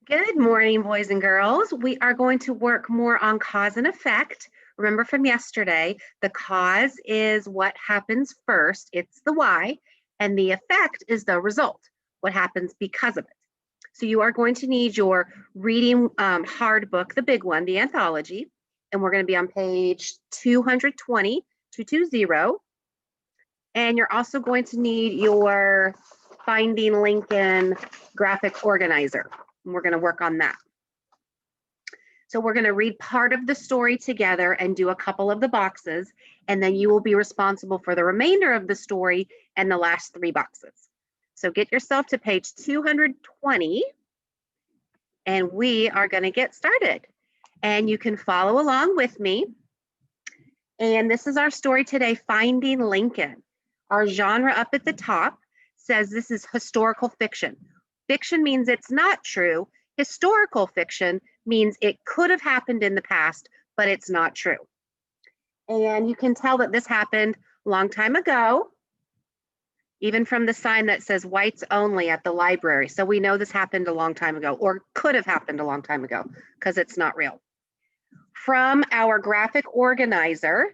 Good morning, boys and girls. We are going to work more on cause and effect. Remember from yesterday, the cause is what happens first, it's the why, and the effect is the result, what happens because of it. So you are going to need your reading hard book, the big one, the anthology, and we're going to be on page 220, 220. And you're also going to need your Finding Lincoln graphic organizer. And we're going to work on that. So we're going to read part of the story together and do a couple of the boxes, and then you will be responsible for the remainder of the story and the last 3 boxes. So get yourself to page 220, and we are going to get started. And you can follow along with me. And this is our story today, Finding Lincoln. Our genre up at the top says this is historical fiction. Fiction means it's not true. Historical fiction means it could have happened in the past, but it's not true. And you can tell that this happened a long time ago, even from the sign that says whites only at the library. So we know this happened a long time ago, or could have happened a long time ago, because it's not real. From our graphic organizer,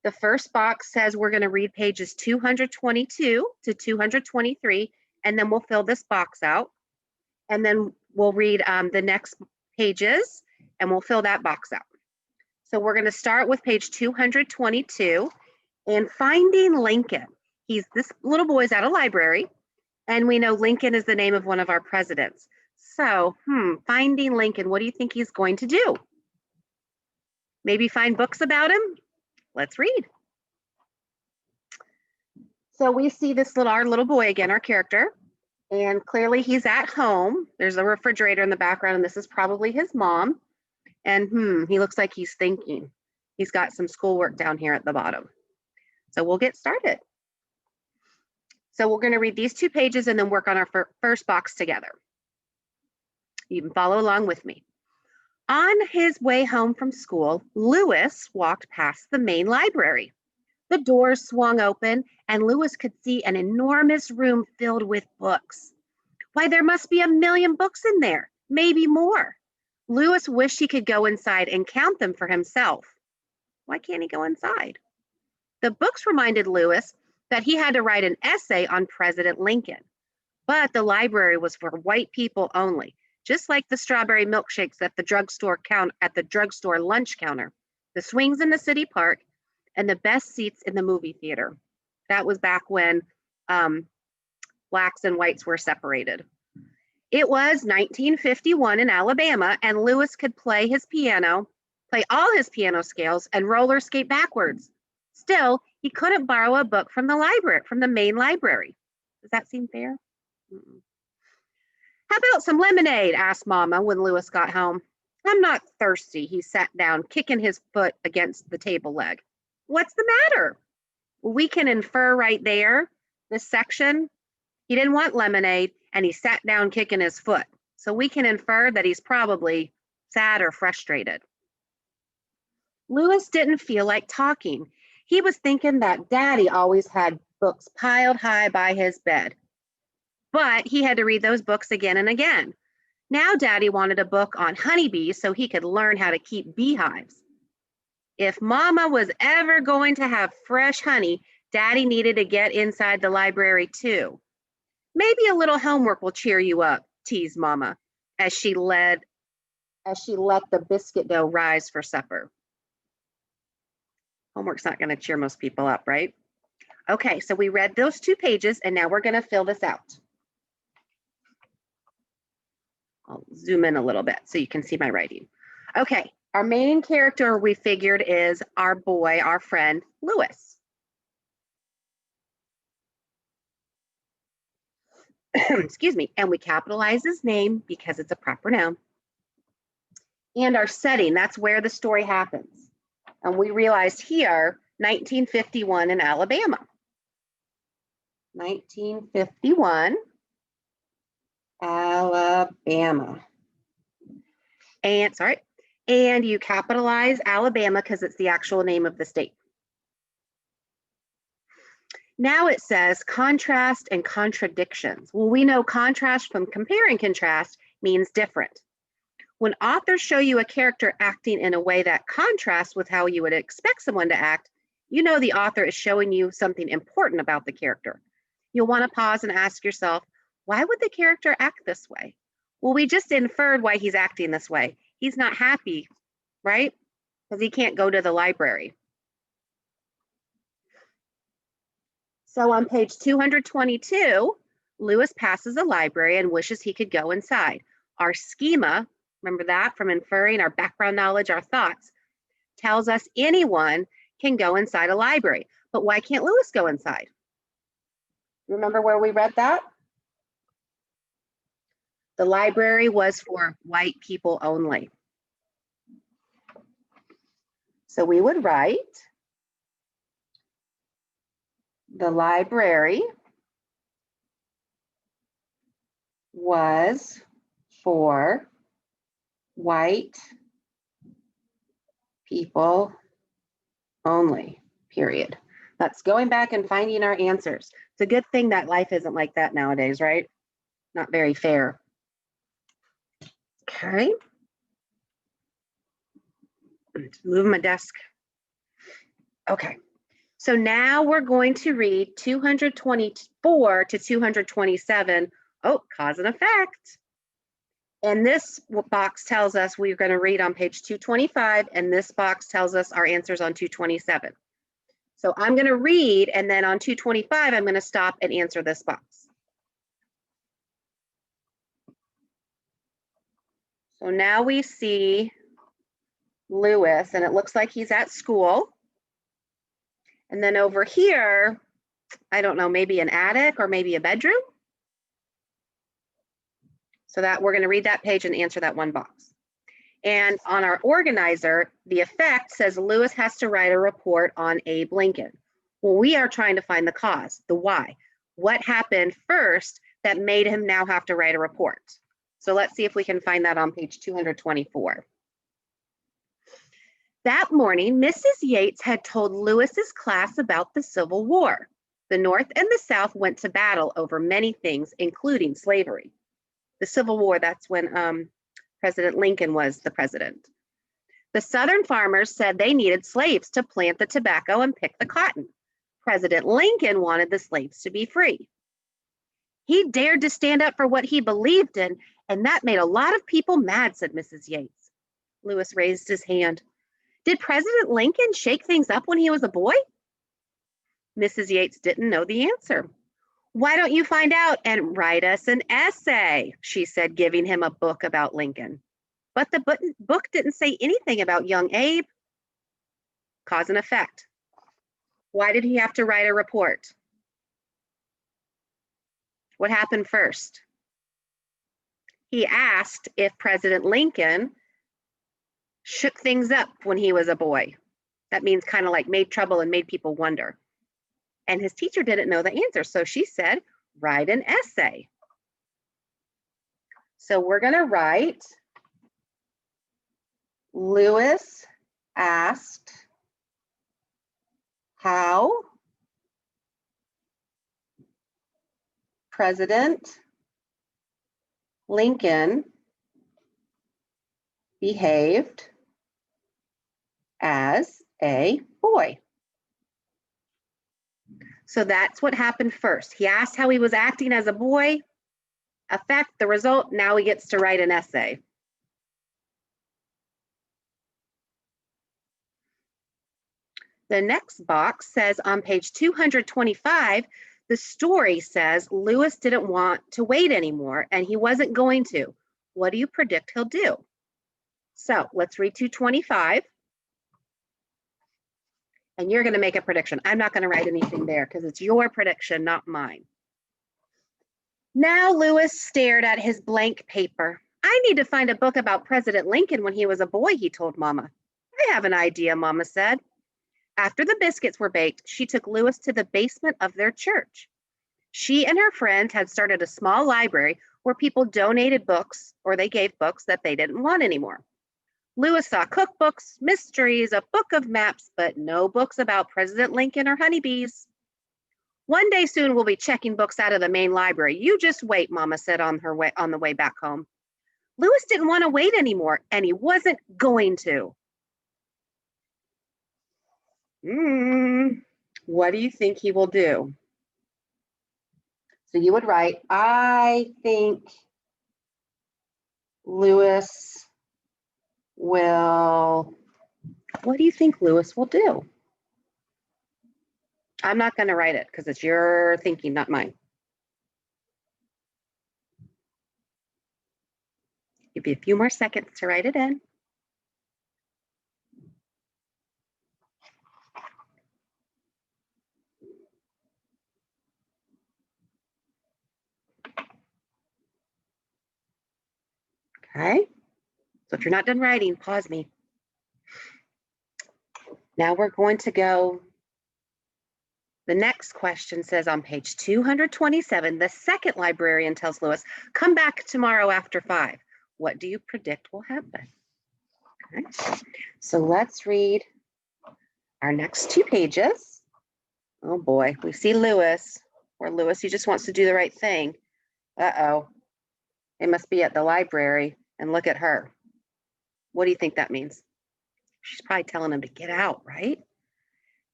the first box says we're going to read pages 222 to 223, and then we'll fill this box out. And then we'll read the next pages, and we'll fill that box out. So we're going to start with page 222, and Finding Lincoln. This little boy's at a library, and we know Lincoln is the name of one of our presidents. So, Finding Lincoln, what do you think he's going to do? Maybe find books about him? Let's read. So we see our little boy again, our character, and clearly he's at home. There's a refrigerator in the background, and this is probably his mom. And he looks like he's thinking. He's got some schoolwork down here at the bottom. So we'll get started. So we're going to read these 2 pages and then work on our first box together. You can follow along with me. On his way home from school, Lewis walked past the main library. The doors swung open, and Lewis could see an enormous room filled with books. Why, there must be 1,000,000 books in there, maybe more. Lewis wished he could go inside and count them for himself. Why can't he go inside? The books reminded Lewis that he had to write an essay on President Lincoln. But the library was for white people only, just like the strawberry milkshakes at the drugstore lunch counter, the swings in the city park, and the best seats in the movie theater. That was back when blacks and whites were separated. It was 1951 in Alabama, and Lewis could play all his piano scales, and roller skate backwards. Still, he couldn't borrow a book from the main library. Does that seem fair? How about some lemonade? Asked Mama when Lewis got home. I'm not thirsty, he sat down, kicking his foot against the table leg. What's the matter? Well, we can infer right there, this section, he didn't want lemonade, and he sat down kicking his foot. So we can infer that he's probably sad or frustrated. Lewis didn't feel like talking. He was thinking that Daddy always had books piled high by his bed. But he had to read those books again and again. Now Daddy wanted a book on honeybees so he could learn how to keep beehives. If Mama was ever going to have fresh honey, Daddy needed to get inside the library too. Maybe a little homework will cheer you up, teased Mama, as she let the biscuit dough rise for supper. Homework's not going to cheer most people up, right? Okay, so we read those 2 pages, and now we're going to fill this out. I'll zoom in a little bit so you can see my writing. Okay, our main character we figured is our boy, our friend, Lewis. Excuse me, and we capitalize his name because it's a proper noun. And our setting, that's where the story happens. And we realized here, 1951 in Alabama. 1951, Alabama. And you capitalize Alabama because it's the actual name of the state. Now it says contrast and contradictions. Well, we know contrast from compare and contrast means different. When authors show you a character acting in a way that contrasts with how you would expect someone to act, you know the author is showing you something important about the character. You'll want to pause and ask yourself, why would the character act this way? Well, we just inferred why he's acting this way. He's not happy, right? Because he can't go to the library. So on page 222, Lewis passes the library and wishes he could go inside. Our schema, remember that from inferring our background knowledge, our thoughts, tells us anyone can go inside a library. But why can't Lewis go inside? Remember where we read that? The library was for white people only. So we would write, the library was for white people only, period. That's going back and finding our answers. It's a good thing that life isn't like that nowadays, right? Not very fair. Okay. Move my desk. Okay. So now we're going to read 224 to 227. Oh, cause and effect. And this box tells us we're going to read on page 225, and this box tells us our answers on 227. So I'm going to read, and then on 225, I'm going to stop and answer this box. So now we see Lewis, and it looks like he's at school. And then over here, I don't know, maybe an attic or maybe a bedroom. So that we're going to read that page and answer that one box. And on our organizer, the effect says Lewis has to write a report on Abe Lincoln. Well, we are trying to find the cause, the why. What happened first that made him now have to write a report? So let's see if we can find that on page 224. That morning, Mrs. Yates had told Lewis's class about the Civil War. The North and the South went to battle over many things, including slavery. The Civil War, that's when President Lincoln was the president. The Southern farmers said they needed slaves to plant the tobacco and pick the cotton. President Lincoln wanted the slaves to be free. He dared to stand up for what he believed in, and that made a lot of people mad, said Mrs. Yates. Lewis raised his hand. Did President Lincoln shake things up when he was a boy? Mrs. Yates didn't know the answer. Why don't you find out and write us an essay, she said, giving him a book about Lincoln. But the book didn't say anything about young Abe. Cause and effect. Why did he have to write a report? What happened first? He asked if President Lincoln shook things up when he was a boy. That means kind of like made trouble and made people wonder. And his teacher didn't know the answer, so she said, write an essay. So we're going to write, Lewis asked how President Lincoln behaved as a boy. So that's what happened first. He asked how he was acting as a boy. Effect, the result, now he gets to write an essay. The next box says on page 225, the story says Lewis didn't want to wait anymore and he wasn't going to. What do you predict he'll do? So let's read 225. And you're going to make a prediction. I'm not going to write anything there because it's your prediction, not mine. Now Lewis stared at his blank paper. I need to find a book about President Lincoln when he was a boy, he told Mama. I have an idea, Mama said. After the biscuits were baked, she took Lewis to the basement of their church. She and her friend had started a small library where people donated books or they gave books that they didn't want anymore. Lewis saw cookbooks, mysteries, a book of maps, but no books about President Lincoln or honeybees. One day soon we'll be checking books out of the main library. You just wait, Mama said on the way back home. Lewis didn't want to wait anymore, and he wasn't going to. What do you think he will do? So you would write, I think Lewis will, what do you think Lewis will do? I'm not going to write it because it's your thinking, not mine. Give you a few more seconds to write it in. Okay, so if you're not done writing, pause me. Now we're going to go, the next question says on page 227, the second librarian tells Lewis, come back tomorrow after 5. What do you predict will happen? Okay, so let's read our next 2 pages. Oh boy, we see Lewis, or Lewis, he just wants to do the right thing. Uh-oh, it must be at the library, and look at her. What do you think that means? She's probably telling him to get out, right?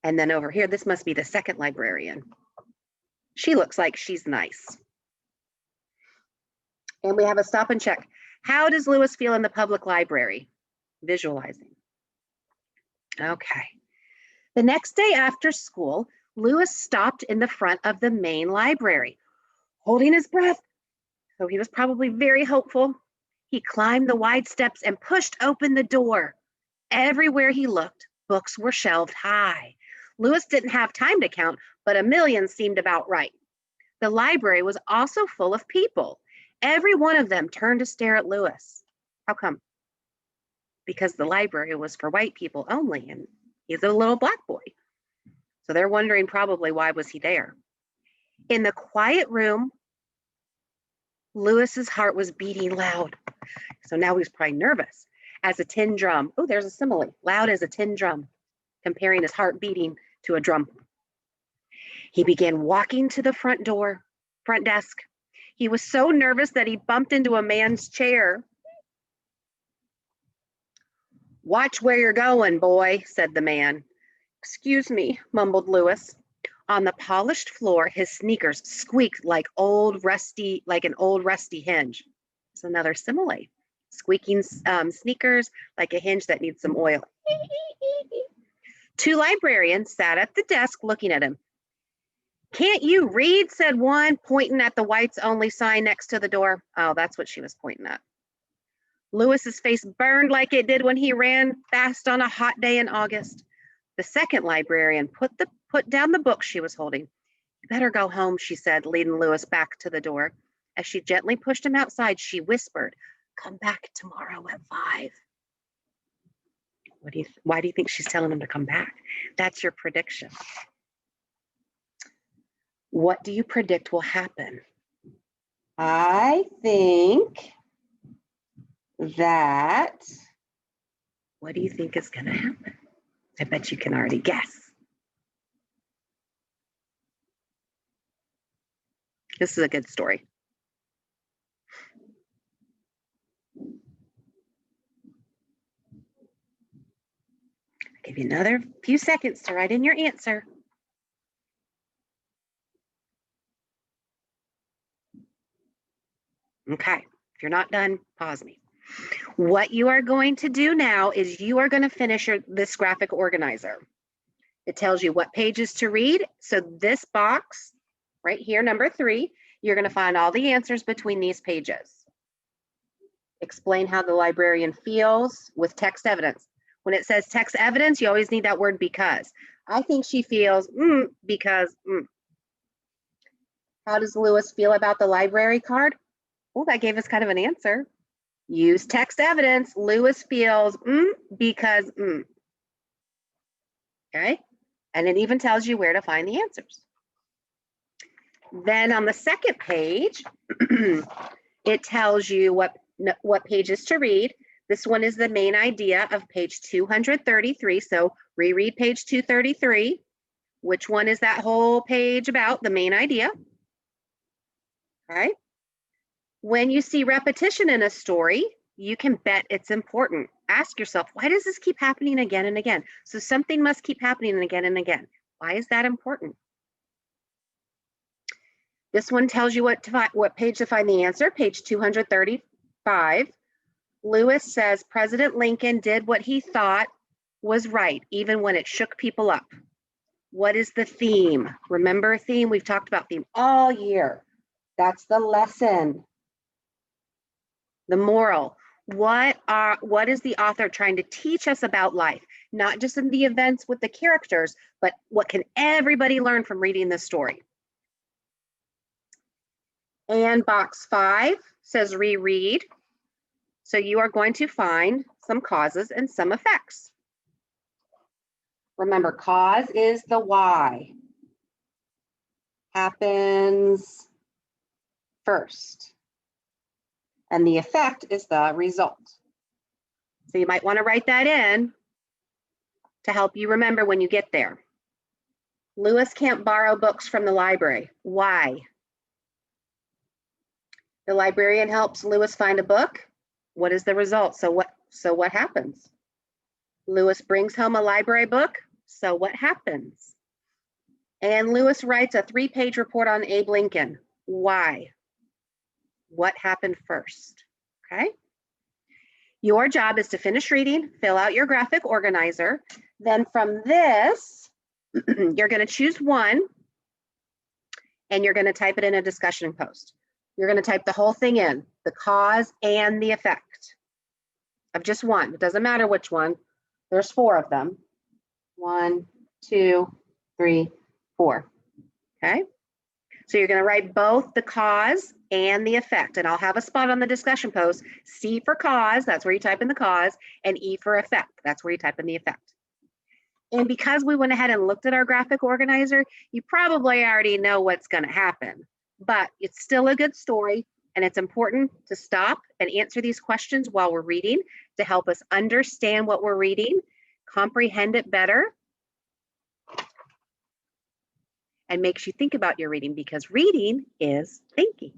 And then over here, this must be the second librarian. She looks like she's nice. And we have a stop and check. How does Lewis feel in the public library? Visualizing. Okay. The next day after school, Lewis stopped in the front of the main library, holding his breath. So he was probably very hopeful. He climbed the wide steps and pushed open the door. Everywhere he looked, books were shelved high. Lewis didn't have time to count, but 1,000,000 seemed about right. The library was also full of people. Every one of them turned to stare at Lewis. How come? Because the library was for white people only, and he's a little black boy. So they're wondering probably why was he there. In the quiet room, Lewis's heart was beating loud. So now he's probably nervous as a tin drum. Oh, there's a simile. Loud as a tin drum, comparing his heart beating to a drum. He began walking to the front desk. He was so nervous that he bumped into a man's chair. Watch where you're going, boy, said the man. Excuse me, mumbled Lewis. On the polished floor, his sneakers squeaked like an old rusty hinge. It's another simile. Squeaking sneakers like a hinge that needs some oil. 2 librarians sat at the desk looking at him. Can't you read? Said one, pointing at the whites only sign next to the door. Oh, that's what she was pointing at. Lewis's face burned like it did when he ran fast on a hot day in August. The second librarian put down the book she was holding. You better go home, she said, leading Lewis back to the door. As she gently pushed him outside, she whispered, come back tomorrow at 5. Why do you think she's telling him to come back? That's your prediction. What do you predict will happen? I think that, what do you think is going to happen? I bet you can already guess. This is a good story. I'll give you another few seconds to write in your answer. Okay, if you're not done, pause me. What you are going to do now is you are going to finish this graphic organizer. It tells you what pages to read. So this box right here, number 3, you're going to find all the answers between these pages. Explain how the librarian feels with text evidence. When it says text evidence, you always need that word because. I think she feels because. How does Lewis feel about the library card? Oh, that gave us kind of an answer. Use text evidence. Lewis feels because. Okay, and it even tells you where to find the answers. Then on the second page, it tells you what pages to read. This one is the main idea of page 233. So reread page 233. Which one is that whole page about? The main idea. All right. When you see repetition in a story, you can bet it's important. Ask yourself, why does this keep happening again and again? So something must keep happening again and again. Why is that important? This one tells you what page to find the answer, page 235. Lewis says President Lincoln did what he thought was right, even when it shook people up. What is the theme? Remember a theme? We've talked about theme all year. That's the lesson. The moral. What is the author trying to teach us about life? Not just in the events with the characters, but what can everybody learn from reading this story? And box 5 says reread. So you are going to find some causes and some effects. Remember, cause is the why. Happens first. And the effect is the result. So you might want to write that in to help you remember when you get there. Lewis can't borrow books from the library. Why? The librarian helps Lewis find a book. What is the result? So what happens? Lewis brings home a library book. So what happens? And Lewis writes a 3-page report on Abe Lincoln. Why? What happened first? Okay. Your job is to finish reading, fill out your graphic organizer. Then from this, you're going to choose one and you're going to type it in a discussion post. You're going to type the whole thing in, the cause and the effect of just one. It doesn't matter which one. There's 4 of them. 1, 2, 3, 4. Okay. So you're going to write both the cause and the effect. And I'll have a spot on the discussion post. C for cause, that's where you type in the cause, and E for effect, that's where you type in the effect. And because we went ahead and looked at our graphic organizer, you probably already know what's going to happen. But it's still a good story, and it's important to stop and answer these questions while we're reading to help us understand what we're reading, comprehend it better, and makes you think about your reading, because reading is thinking.